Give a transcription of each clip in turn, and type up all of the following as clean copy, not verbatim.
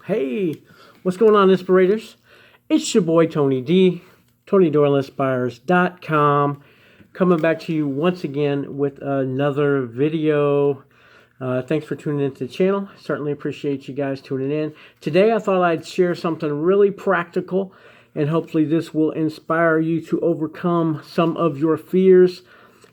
Hey, what's going on, Inspirators? It's your boy, Tony D, TonyDoyleInspires.com, coming back to you once again with another video. Thanks for tuning into the channel. Certainly appreciate you guys tuning in. Today, I thought I'd share something really practical, and hopefully this will inspire you to overcome some of your fears.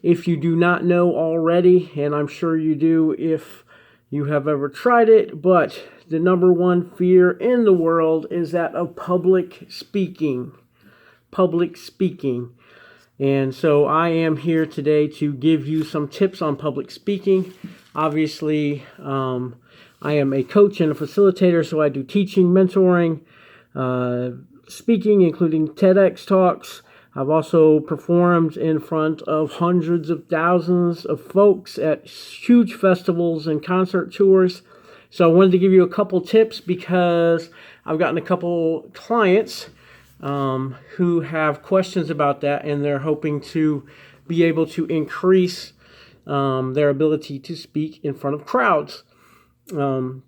If you do not know already, and I'm sure you do if you have ever tried it, but the number one fear in the world is that of public speaking. Public speaking. And so I am here today to give you some tips on public speaking. Obviously, I am a coach and a facilitator, so I do teaching, mentoring, speaking, including TEDx talks. I've also performed in front of hundreds of thousands of folks at huge festivals and concert tours. So I wanted to give you a couple tips because I've gotten a couple clients who have questions about that, and they're hoping to be able to increase their ability to speak in front of crowds. So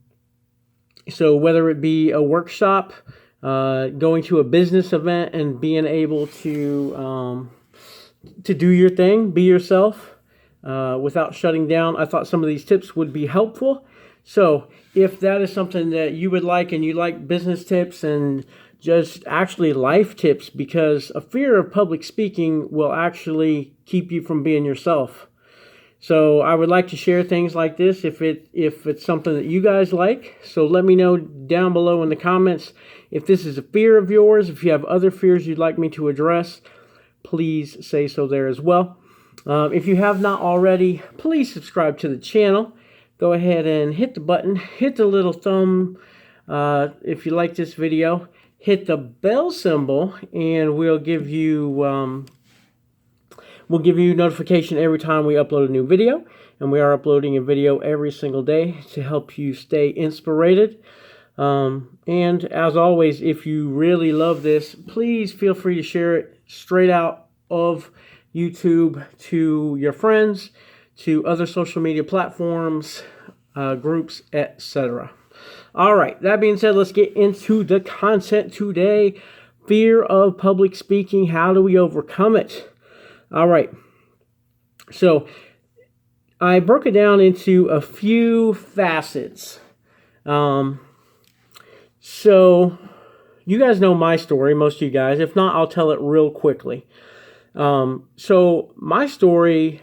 whether it be a workshop, going to a business event and being able to do your thing, be yourself, without shutting down, I thought some of these tips would be helpful. So if that is something that you would like, and you like business tips and just actually life tips, because a fear of public speaking will actually keep you from being yourself. So I would like to share things like this if it's something that you guys like. So let me know down below in the comments if this is a fear of yours. If you have other fears you'd like me to address, please say so there as well. If you have not already, please subscribe to the channel. Go ahead and hit the button, hit the little thumb if you like this video. Hit the bell symbol, and we'll give you notification every time we upload a new video. And we are uploading a video every single day to help you stay inspired. And as always, if you really love this, please feel free to share it straight out of YouTube to your friends, to other social media platforms, groups, etc. All right, that being said, let's get into the content today. Fear of public speaking. How do we overcome it? All right. So I broke it down into a few facets. So you guys know my story, most of you guys. If not, I'll tell it real quickly. So my story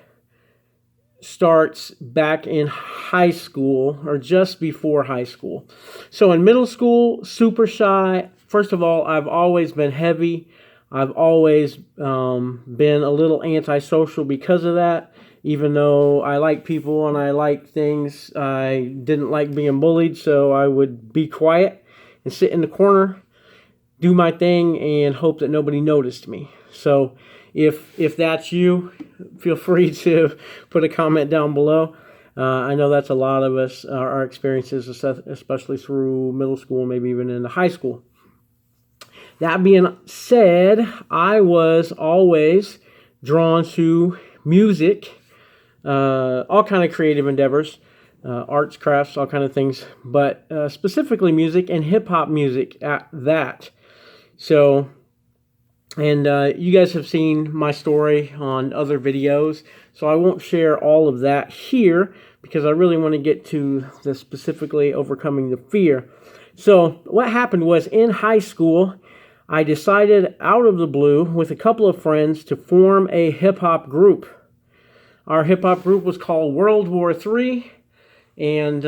starts back in high school, or just before high school. So in middle school, super shy. First of all, I've always been heavy. I've always been a little antisocial because of that. Even though I like people and I like things, I didn't like being bullied, so I would be quiet and sit in the corner, do my thing, and hope that nobody noticed me. So if that's you, feel free to put a comment down below. I know that's a lot of us, our experiences, especially through middle school, maybe even into high school. That being said, I was always drawn to music, all kind of creative endeavors, arts, crafts, all kind of things, but specifically music, and hip-hop music at that. So, and you guys have seen my story on other videos, so I won't share all of that here because I really want to get to the specifically overcoming the fear. So what happened was, in high school, I decided out of the blue with a couple of friends to form a hip-hop group. Our hip-hop group was called World War III, and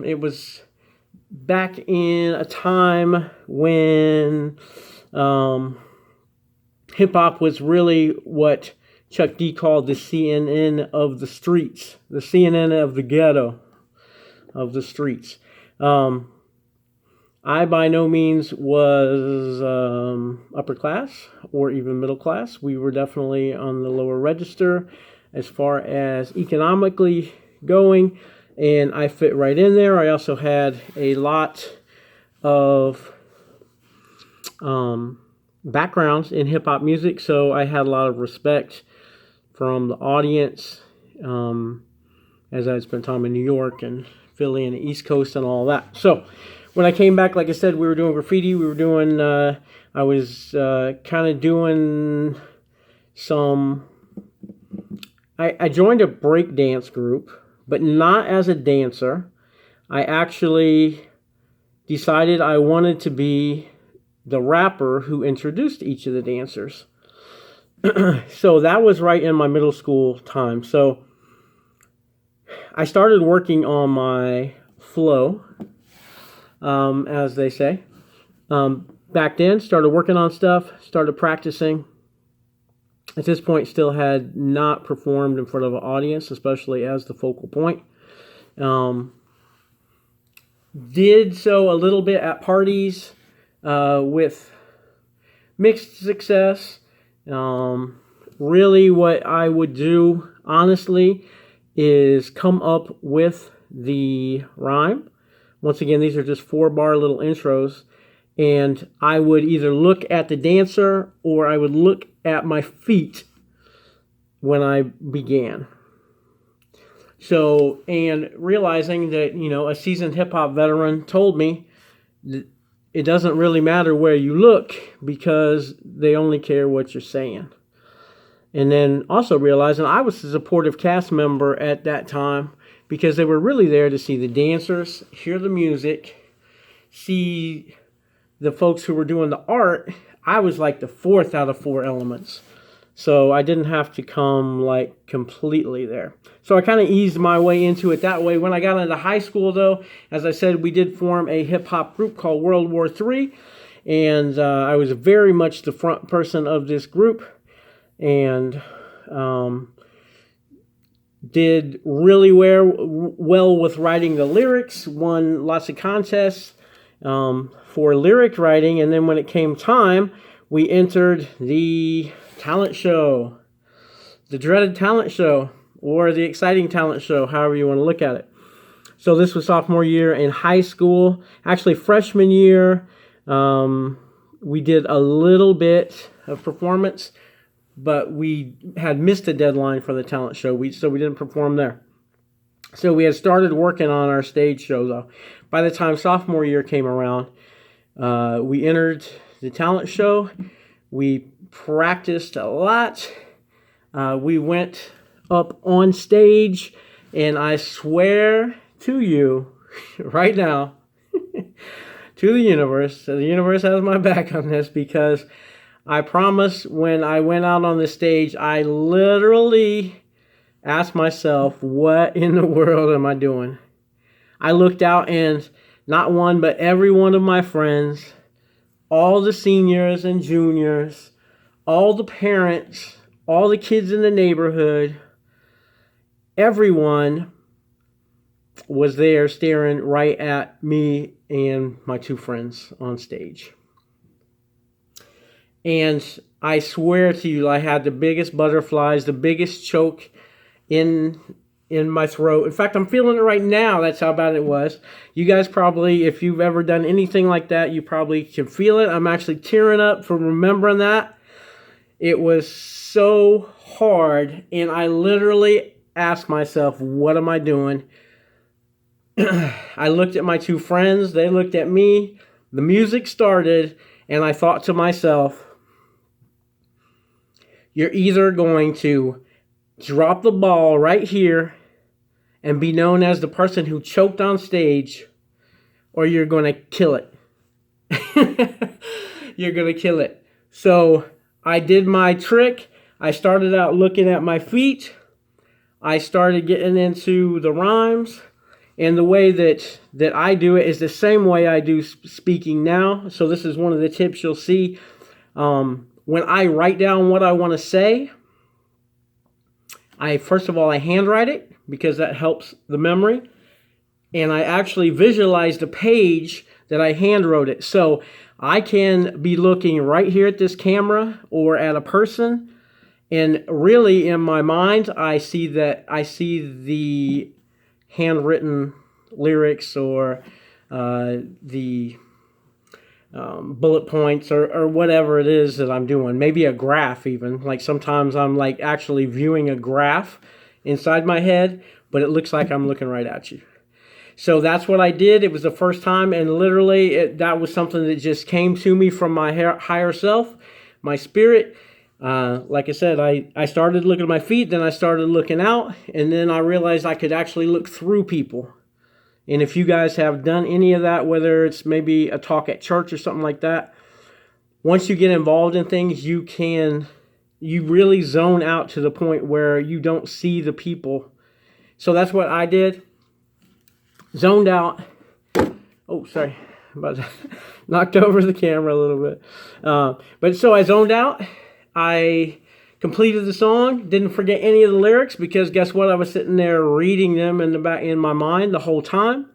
it was back in a time when hip-hop was really what Chuck D called the CNN of the streets, the CNN of the ghetto, of the streets. I by no means was upper class or even middle class. We were definitely on the lower register as far as economically going, and I fit right in there. I also had a lot of backgrounds in hip-hop music, so I had a lot of respect from the audience as I spent time in New York and Philly and the East Coast and all that. So when I came back, like I said, we were doing graffiti. We were doing, I was kind of doing some, I joined a break dance group, but not as a dancer. I actually decided I wanted to be the rapper who introduced each of the dancers. So that was right in my middle school time. So I started working on my flow, as they say. Back then, started working on stuff, started practicing. At this point, still had not performed in front of an audience, especially as the focal point. Did so a little bit at parties with mixed success. Really what I would do, honestly, is come up with the rhyme. Once again, these are just 4-bar little intros. And I would either look at the dancer or I would look at my feet when I began. So, and realizing that, a seasoned hip-hop veteran told me that it doesn't really matter where you look because they only care what you're saying. And then also realizing I was a supportive cast member at that time because they were really there to see the dancers, hear the music, see the folks who were doing the art. I was like the 4th out of 4 elements. So I didn't have to come like completely there. So I kind of eased my way into it that way. When I got into high school, though, as I said, we did form a hip-hop group called World War III. And I was very much the front person of this group. And did really well with writing the lyrics. Won lots of contests for lyric writing. And then when it came time, we entered the talent show, the dreaded talent show, or the exciting talent show, however you want to look at it. So this was sophomore year in high school. Actually, freshman year, we did a little bit of performance, but we had missed a deadline for the talent show, so we didn't perform there. So we had started working on our stage show, though. By the time sophomore year came around, we entered the talent show. We practiced a lot. We went up on stage, and I swear to you right now, to the universe has my back on this, because I promise when I went out on the stage, I literally asked myself, what in the world am I doing? I looked out and not one, but every one of my friends, all the seniors and juniors, all the parents, all the kids in the neighborhood, everyone was there staring right at me and my 2 friends on stage. And I swear to you, I had the biggest butterflies, the biggest choke in my throat. In fact, I'm feeling it right now. That's how bad it was. You guys probably, if you've ever done anything like that, you probably can feel it. I'm actually tearing up from remembering that. It was so hard, and I literally asked myself, what am I doing? I looked at my 2 friends. They looked at me. The music started, and I thought to myself, you're either going to drop the ball right here and be known as the person who choked on stage, or you're going to kill it. You're going to kill it. So I did my trick. I started out looking at my feet. I started getting into the rhymes. And the way that I do it is the same way I do speaking now. So this is one of the tips you'll see. When I write down what I want to say, first of all, I handwrite it because that helps the memory. And I actually visualize the page that I handwrote it. So I can be looking right here at this camera or at a person. And really in my mind, I see the handwritten lyrics or the bullet points or whatever it is that I'm doing. Maybe a graph even. Like sometimes I'm like actually viewing a graph inside my head, but it looks like I'm looking right at you. So that's what I did. It was the first time, and literally that was something that just came to me from my higher self, my spirit. Like I said, I started looking at my feet, then I started looking out, and then I realized I could actually look through people. And if you guys have done any of that, whether it's maybe a talk at church or something like that, once you get involved in things, you really zone out to the point where you don't see the people. So that's what I did. Zoned out. Oh, sorry. About to knocked over the camera a little bit. But so I zoned out. I completed the song. Didn't forget any of the lyrics because guess what? I was sitting there reading them in my mind the whole time.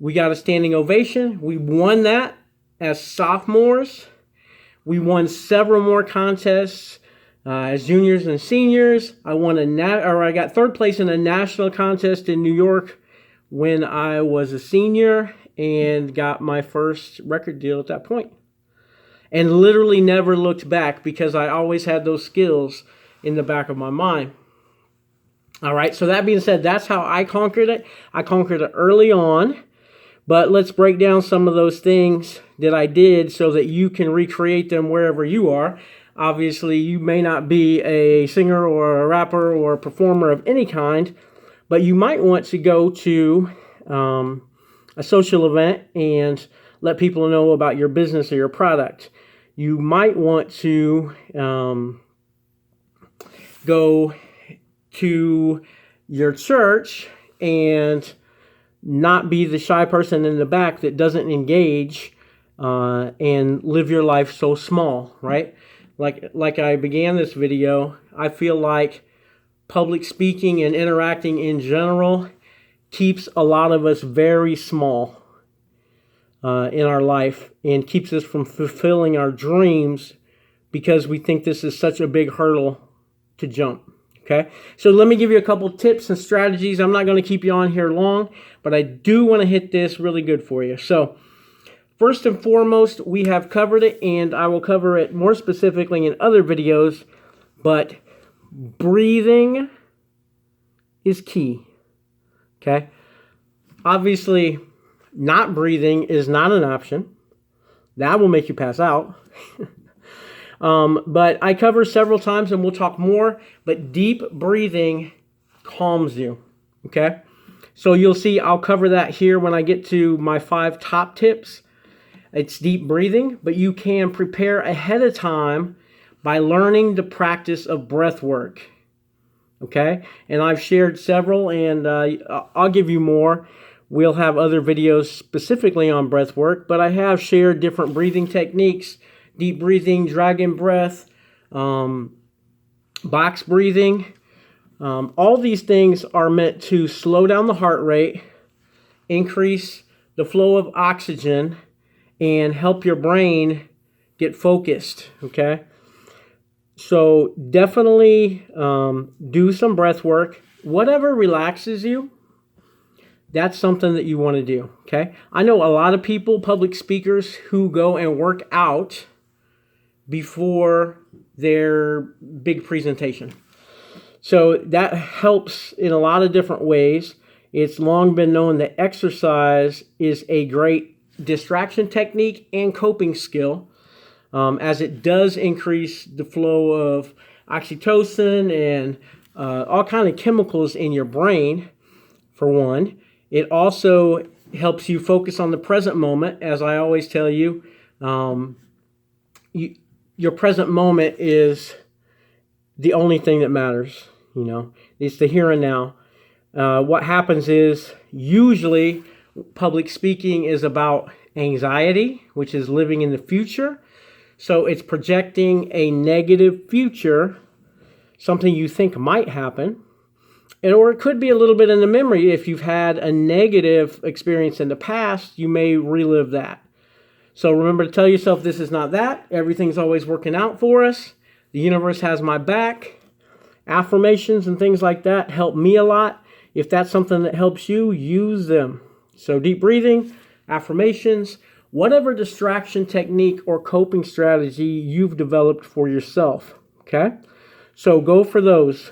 We got a standing ovation. We won that as sophomores. We won several more contests as juniors and seniors. I got third place in a national contest in New York when I was a senior and got my first record deal at that point. And literally never looked back because I always had those skills in the back of my mind. All right, so that being said, that's how I conquered it. I conquered it early on, but let's break down some of those things that I did so that you can recreate them wherever you are. Obviously, you may not be a singer or a rapper or a performer of any kind, but you might want to go to a social event and let people know about your business or your product. You might want to go to your church and not be the shy person in the back that doesn't engage and live your life so small, right? Like I began this video, I feel like public speaking and interacting in general keeps a lot of us very small in our life and keeps us from fulfilling our dreams because we think this is such a big hurdle to jump. Okay, so let me give you a couple tips and strategies. I'm not going to keep you on here long, but I do want to hit this really good for you. So first and foremost, we have covered it, and I will cover it more specifically in other videos, but breathing is key. Okay, obviously not breathing is not an option. That will make you pass out. But I cover several times, and we'll talk more, but deep breathing calms you, okay? So you'll see I'll cover that here when I get to my 5 top tips. It's deep breathing, but you can prepare ahead of time by learning the practice of breath work, okay? And I've shared several, and I'll give you more. We'll have other videos specifically on breath work, but I have shared different breathing techniques. Deep breathing, dragon breath, box breathing. All these things are meant to slow down the heart rate, increase the flow of oxygen, and help your brain get focused, okay? So definitely do some breath work. Whatever relaxes you, that's something that you want to do, okay? I know a lot of people, public speakers, who go and work out before their big presentation. So that helps in a lot of different ways. It's long been known that exercise is a great distraction technique and coping skill, as it does increase the flow of oxytocin and all kind of chemicals in your brain, for one. It also helps you focus on the present moment. As I always tell you, your present moment is the only thing that matters. You know, it's the here and now. What happens is usually public speaking is about anxiety, which is living in the future. So it's projecting a negative future, something you think might happen. Or it could be a little bit in the memory. If you've had a negative experience in the past, you may relive that. So remember to tell yourself this is not that. Everything's always working out for us. The universe has my back. Affirmations and things like that help me a lot. If that's something that helps you, use them. So deep breathing, affirmations, whatever distraction technique or coping strategy you've developed for yourself. Okay? So go for those.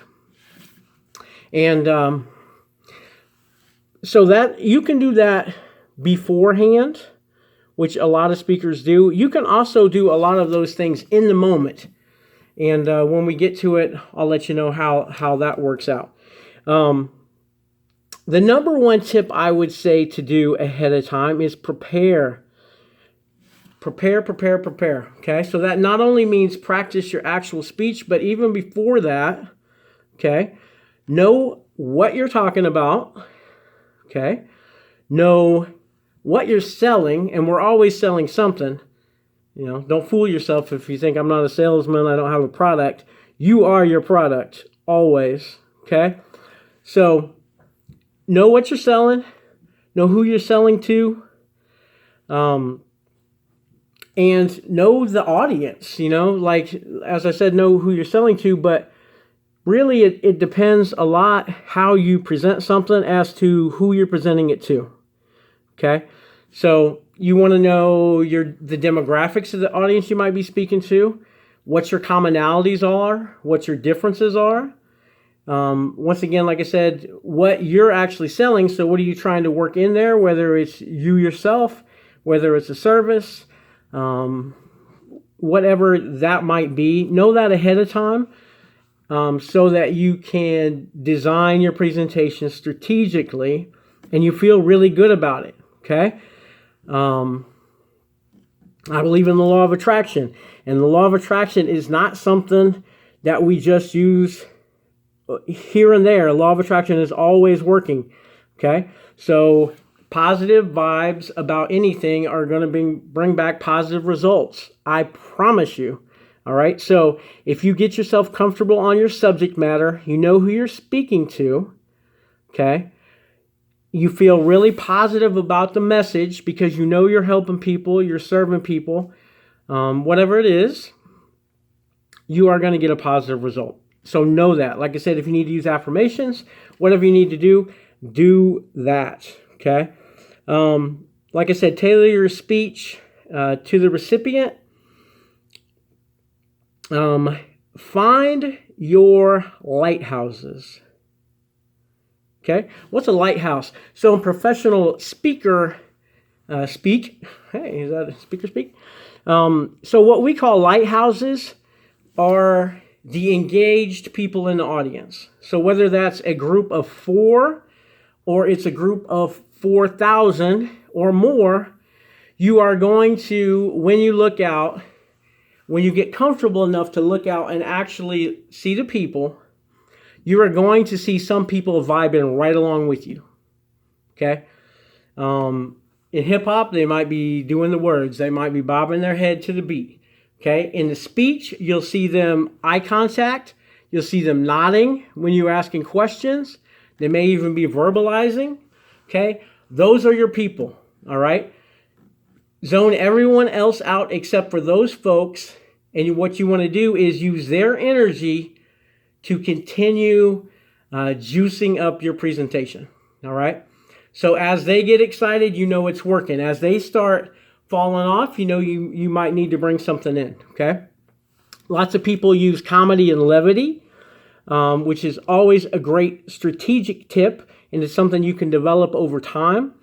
And So that you can do that beforehand, which a lot of speakers do. You can also do a lot of those things in the moment. And when we get to it, I'll let you know how that works out. The number one tip I would say to do ahead of time is prepare. Prepare. Okay, so that not only means practice your actual speech, but even before that, okay, know what you're talking about. Okay, know what you're selling, and we're always selling something. You know, don't fool yourself if you think I'm not a salesman, I don't have a product. You are your product, always, okay? So, know what you're selling, know who you're selling to, and know the audience, you know, like, as I said, know who you're selling to, but really it depends a lot how you present something as to who you're presenting it to, okay? So you want to know the demographics of the audience you might be speaking to, what your commonalities are, what your differences are. Once again, like I said, what you're actually selling. So what are you trying to work in there, whether it's you yourself, whether it's a service, whatever that might be. Know that ahead of time so that you can design your presentation strategically and you feel really good about it, okay? I believe in the law of attraction, and the law of attraction is not something that we just use here and there. Law of attraction is always working, okay? So positive vibes about anything are going to bring back positive results. I promise you, all right? So if you get yourself comfortable on your subject matter, you know who you're speaking to, okay? You feel really positive about the message because you know you're helping people, you're serving people, whatever it is, you are going to get a positive result. So know that. Like I said, if you need to use affirmations, whatever you need to do that, okay? Like I said, tailor your speech to the recipient. Find your lighthouses. Okay, what's a lighthouse? So in professional speaker speak, hey, is that a speaker speak? So what we call lighthouses are the engaged people in the audience. So whether that's a group of 4 or it's a group of 4,000 or more, you are going to, when you look out, when you get comfortable enough to look out and actually see the people, you are going to see some people vibing right along with you, okay? In hip-hop, they might be doing the words. They might be bobbing their head to the beat, okay? In the speech, you'll see them eye contact. You'll see them nodding when you're asking questions. They may even be verbalizing, okay? Those are your people, all right? Zone everyone else out except for those folks, and what you want to do is use their energy to continue juicing up your presentation, all right? So as they get excited, you know it's working. As they start falling off, you know you might need to bring something in, okay? Lots of people use comedy and levity, which is always a great strategic tip, and it's something you can develop over time.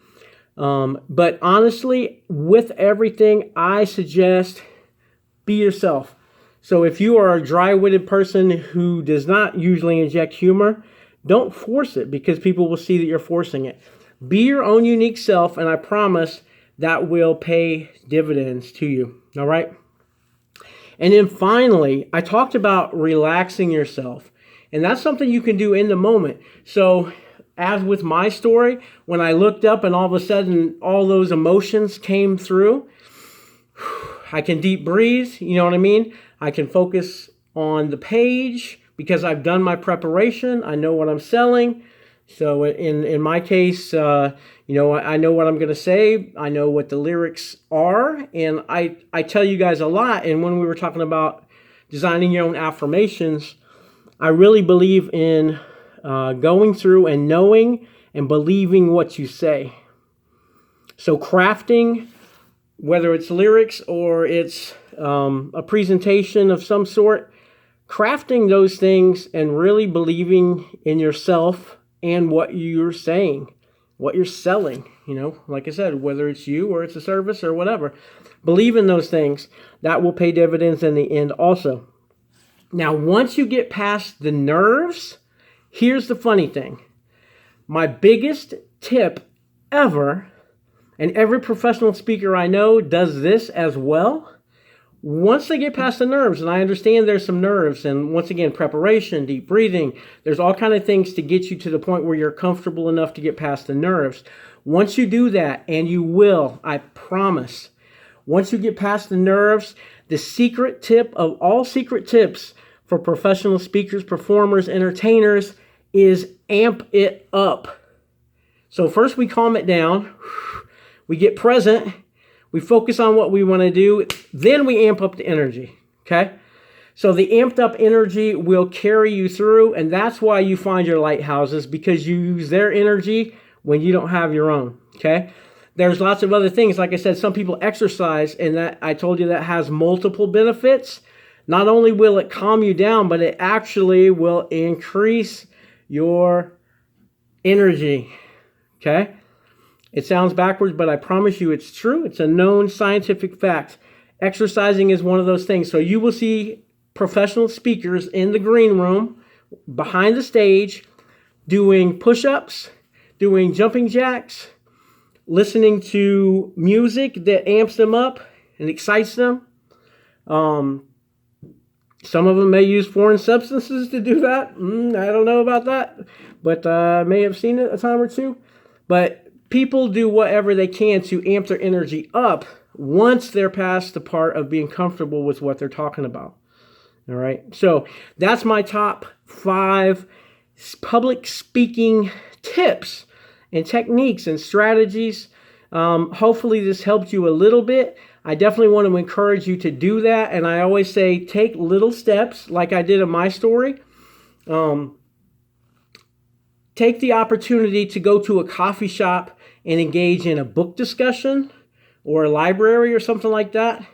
But honestly, with everything, I suggest be yourself. So if you are a dry-witted person who does not usually inject humor, don't force it because people will see that you're forcing it. Be your own unique self, and I promise that will pay dividends to you, all right? And then finally, I talked about relaxing yourself, and that's something you can do in the moment. So as with my story, when I looked up and all of a sudden all those emotions came through, I can deep breathe, you know what I mean? I can focus on the page because I've done my preparation. I know what I'm selling. So in my case, you know, I know what I'm going to say. I know what the lyrics are. And I tell you guys a lot. And when we were talking about designing your own affirmations, I really believe in going through and knowing and believing what you say. So crafting, whether it's lyrics or it's a presentation of some sort, crafting those things and really believing in yourself and what you're saying, what you're selling, like I said, whether it's you or it's a service or whatever. Believe in those things. That will pay dividends in the end also. Now, once you get past the nerves, here's the funny thing. My biggest tip ever, and every professional speaker I know does this as well. Once they get past the nerves, and I understand there's some nerves, and once again, preparation, deep breathing, there's all kind of things to get you to the point where you're comfortable enough to get past the nerves. Once you do that, and you will, I promise, once you get past the nerves, the secret tip of all secret tips for professional speakers, performers, entertainers is amp it up. So first we calm it down, we get present, we focus on what we want to do, then we amp up the energy, okay? So the amped up energy will carry you through, and that's why you find your lighthouses, because you use their energy when you don't have your own, okay? There's lots of other things. Like I said, some people exercise, and that I told you that has multiple benefits. Not only will it calm you down, but it actually will increase your energy, okay? It sounds backwards, but I promise you it's true. It's a known scientific fact. Exercising is one of those things. So you will see professional speakers in the green room, behind the stage, doing push-ups, doing jumping jacks, listening to music that amps them up and excites them. Some of them may use foreign substances to do that. I don't know about that, but I may have seen it a time or two. But people do whatever they can to amp their energy up once they're past the part of being comfortable with what they're talking about. All right. So that's my top 5 public speaking tips and techniques and strategies. Hopefully this helped you a little bit. I definitely want to encourage you to do that. And I always say, take little steps like I did in my story. Take the opportunity to go to a coffee shop and engage in a book discussion or a library or something like that.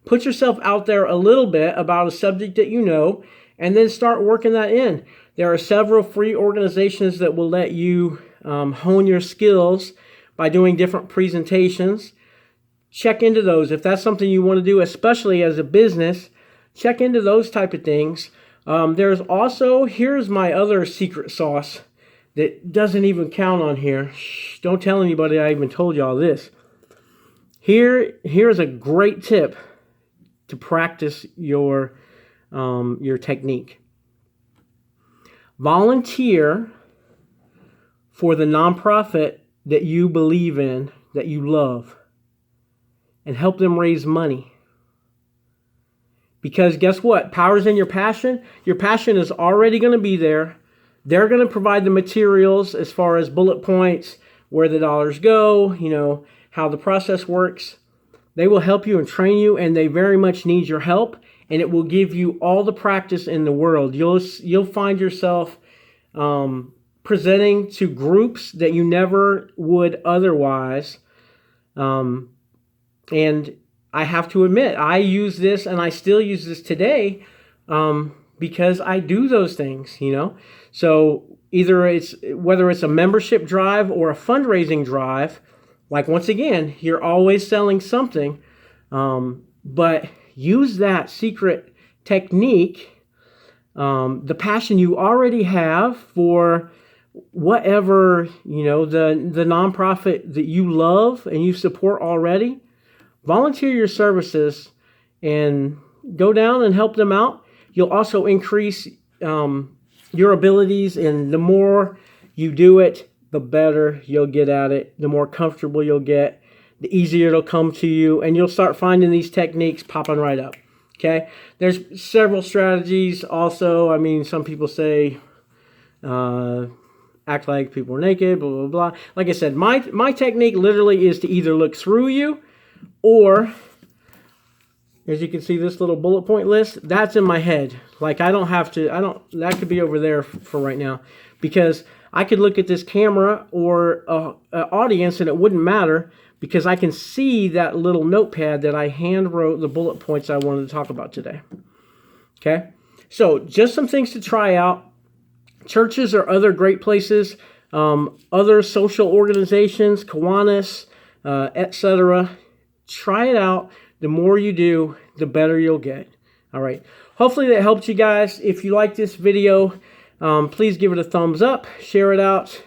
Put yourself out there a little bit about a subject that you know, and then start working that in. There are several free organizations that will let you hone your skills by doing different presentations. Check into those. If that's something you want to do, especially as a business, check into those type of things. There's also, here's my other secret sauce that doesn't even count on here. Shh, don't tell anybody I even told you all this. Here's a great tip to practice your technique. Volunteer for the nonprofit that you believe in, that you love, and help them raise money. Because guess what? Power's in your passion. Your passion is already going to be there. They're going to provide the materials as far as bullet points, where the dollars go, how the process works. They will help you and train you, and they very much need your help, and it will give you all the practice in the world. You'll find yourself presenting to groups that you never would otherwise. And I have to admit, I use this, and I still use this today, because I do those things, So whether it's a membership drive or a fundraising drive, like once again, you're always selling something, but use that secret technique, the passion you already have for whatever, the nonprofit that you love and you support already. Volunteer your services and go down and help them out. You'll also increase your abilities, and the more you do it, the better you'll get at it, the more comfortable you'll get, the easier it'll come to you, and you'll start finding these techniques popping right up, okay? There's several strategies also. I mean, some people say act like people are naked, blah, blah, blah. Like I said, my technique literally is to either look through you, or, as you can see, this little bullet point list, that's in my head. Like, that could be over there for right now, because I could look at this camera or an audience and it wouldn't matter, because I can see that little notepad that I hand wrote the bullet points I wanted to talk about today. Okay? So just some things to try out. Churches are other great places. other social organizations, Kiwanis, etc. Try it out. The more you do, the better you'll get. All right. Hopefully that helped you guys. If you like this video, please give it a thumbs up. Share it out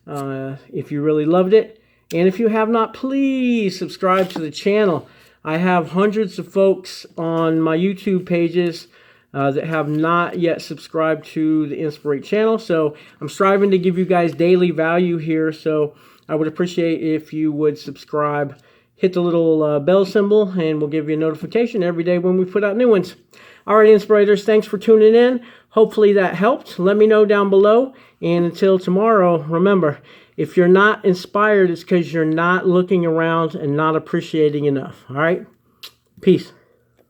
if you really loved it. And if you have not, please subscribe to the channel. I have hundreds of folks on my YouTube pages that have not yet subscribed to the NSPR8 channel. So I'm striving to give you guys daily value here. So I would appreciate if you would subscribe. Hit the little bell symbol and we'll give you a notification every day when we put out new ones. All right, Inspirators, thanks for tuning in. Hopefully that helped. Let me know down below. And until tomorrow, remember, if you're not inspired, it's because you're not looking around and not appreciating enough. All right? Peace.